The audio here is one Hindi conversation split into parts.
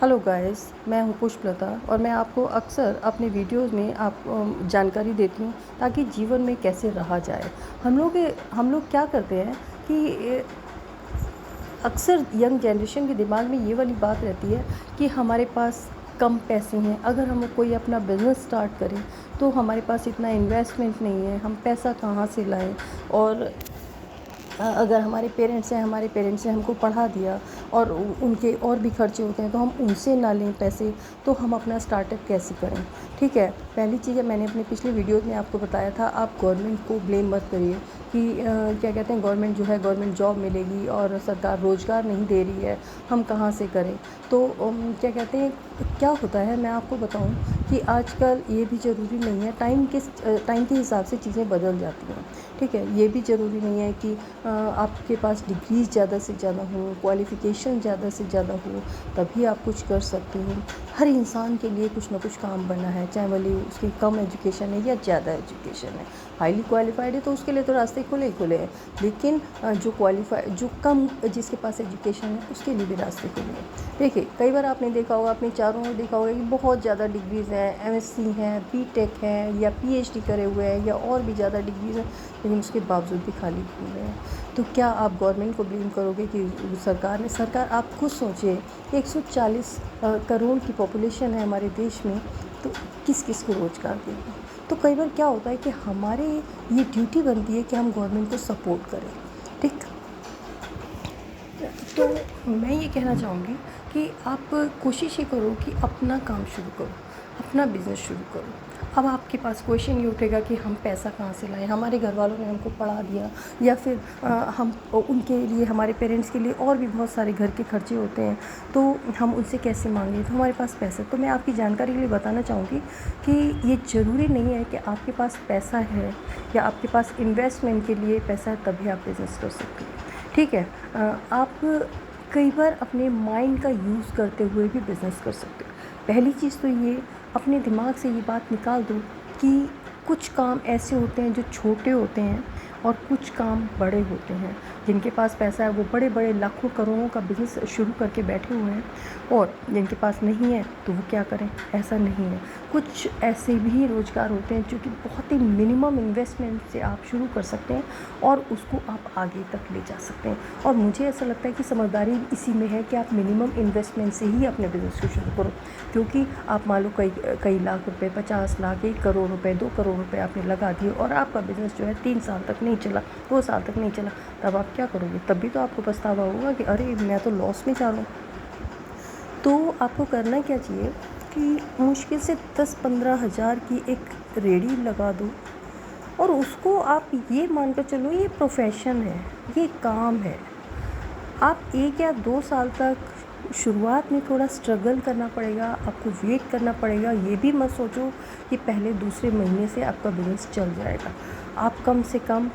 हेलो गाइस, मैं हूँ पुष्पलता और मैं आपको अक्सर अपने वीडियोज़ में जानकारी देती हूँ ताकि जीवन में कैसे रहा जाए। हम लोग क्या करते हैं कि अक्सर यंग जनरेशन के दिमाग में ये वाली बात रहती है कि हमारे पास कम पैसे हैं। अगर हम कोई अपना बिज़नेस स्टार्ट करें तो हमारे पास इतना इन्वेस्टमेंट नहीं है, हम पैसा कहाँ से लाएँ। और अगर हमारे पेरेंट्स ने हमको पढ़ा दिया और उनके और भी खर्चे होते हैं तो हम उनसे ना लें पैसे, तो हम अपना स्टार्टअप कैसे करें। ठीक है, पहली चीज़ है, मैंने अपने पिछले वीडियोज़ में आपको बताया था, आप गवर्नमेंट को ब्लेम मत करिए कि क्या कहते हैं, गवर्नमेंट जो है गवर्नमेंट जॉब मिलेगी और सरकार रोज़गार नहीं दे रही है, हम कहाँ से करें। तो क्या कहते हैं, क्या होता है, मैं आपको बताऊं कि आजकल ये भी ज़रूरी नहीं है, टाइम के हिसाब से चीज़ें बदल जाती हैं। ठीक है, ये भी ज़रूरी नहीं है कि आपके पास डिग्रीज़ ज़्यादा से ज़्यादा हो, क्वालिफ़िकेशन ज़्यादा से ज़्यादा हो तभी आप कुछ कर सकते हो। हर इंसान के लिए कुछ ना कुछ काम बना है, चाहे भले उसकी कम एजुकेशन है या ज़्यादा एजुकेशन है। हाईली क्वालिफाइड है तो उसके लिए तो रास्ते खुले ही खुले हैं, लेकिन जो कम जिसके पास एजुकेशन है उसके लिए भी रास्ते खुले हैं। देखिए, कई बार आपने देखा होगा, अपने चारों ओर देखा होगा कि बहुत ज़्यादा डिग्रीज़ हैं, एमएससी हैं, बीटेक हैं या पीएचडी करे हुए हैं या और भी ज़्यादा डिग्रीज़ हैं, लेकिन उसके बावजूद भी खाली घूम रहे हैं। तो क्या आप गवर्नमेंट को ब्लेम करोगे कि सरकार आप खुद सोचिए, 140 करोड़ की पॉपुलेशन है हमारे देश में, तो किस किस को रोज़गार देगी। तो कई बार क्या होता है कि हमारे ये ड्यूटी बनती है कि हम गवर्नमेंट को सपोर्ट करें। ठीक, तो मैं ये कहना चाहूँगी कि आप कोशिश ये करो कि अपना काम शुरू करो, अपना बिज़नेस शुरू करो। अब आपके पास क्वेश्चन ये उठेगा कि हम पैसा कहाँ से लाएं, हमारे घर वालों ने हमको पढ़ा दिया या फिर हम उनके लिए, हमारे पेरेंट्स के लिए और भी बहुत सारे घर के खर्चे होते हैं, तो हम उनसे कैसे मांगें, तो हमारे पास पैसा। तो मैं आपकी जानकारी के लिए बताना चाहूँगी कि ये ज़रूरी नहीं है कि आपके पास पैसा है या आपके पास इन्वेस्टमेंट के लिए पैसा है तभी आप बिज़नेस कर सकते हैं। ठीक है, आप कई बार अपने माइंड का यूज़ करते हुए भी बिज़नेस कर सकते हो। पहली चीज़ तो ये, अपने दिमाग से ये बात निकाल दो कि कुछ काम ऐसे होते हैं जो छोटे होते हैं और कुछ काम बड़े होते हैं। जिनके पास पैसा है वो बड़े बड़े लाखों करोड़ों का बिज़नेस शुरू करके बैठे हुए हैं, और जिनके पास नहीं है तो वो क्या करें। ऐसा नहीं है, कुछ ऐसे भी रोज़गार होते हैं जो कि बहुत ही मिनिमम इन्वेस्टमेंट से आप शुरू कर सकते हैं और उसको आप आगे तक ले जा सकते हैं। और मुझे ऐसा लगता है कि समझदारी इसी में है कि आप मिनिमम इन्वेस्टमेंट से ही अपने बिज़नेस को शुरू करो, क्योंकि आप मान लो कई लाख रुपए, 50 लाख, 1 करोड़ रुपए, 2 करोड़ रुपए आपने लगा दिए और आपका बिज़नेस जो है 3 साल तक नहीं चला, 2 साल तक नहीं चला, तब आप क्या करोगे। तब भी तो आपको पछतावा होगा कि अरे मैं तो लॉस में जा रहा हूँ। तो आपको करना क्या चाहिए कि मुश्किल से 10-15 हज़ार की एक रेडी लगा दो और उसको आप ये मान कर चलो ये प्रोफेशन है, ये काम है। आप 1 या 2 साल तक शुरुआत में थोड़ा स्ट्रगल करना पड़ेगा, आपको वेट करना पड़ेगा। ये भी मत सोचो कि पहले दूसरे महीने से आपका बिज़नेस चल जाएगा। आप कम से कम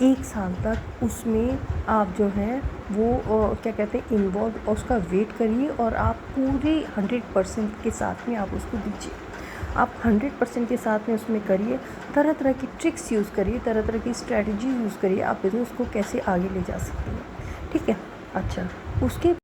1 साल तक उसमें आप जो है वो क्या कहते हैं, इन्वॉल्व, और उसका वेट करिए और आप पूरे 100% के साथ में आप उसको दीजिए। आप 100% के साथ में उसमें करिए, तरह तरह की ट्रिक्स यूज़ करिए, तरह तरह की स्ट्रैटेजी यूज़ करिए, आप बिज़नेस को कैसे आगे ले जा सकते हैं। ठीक है, अच्छा, उसके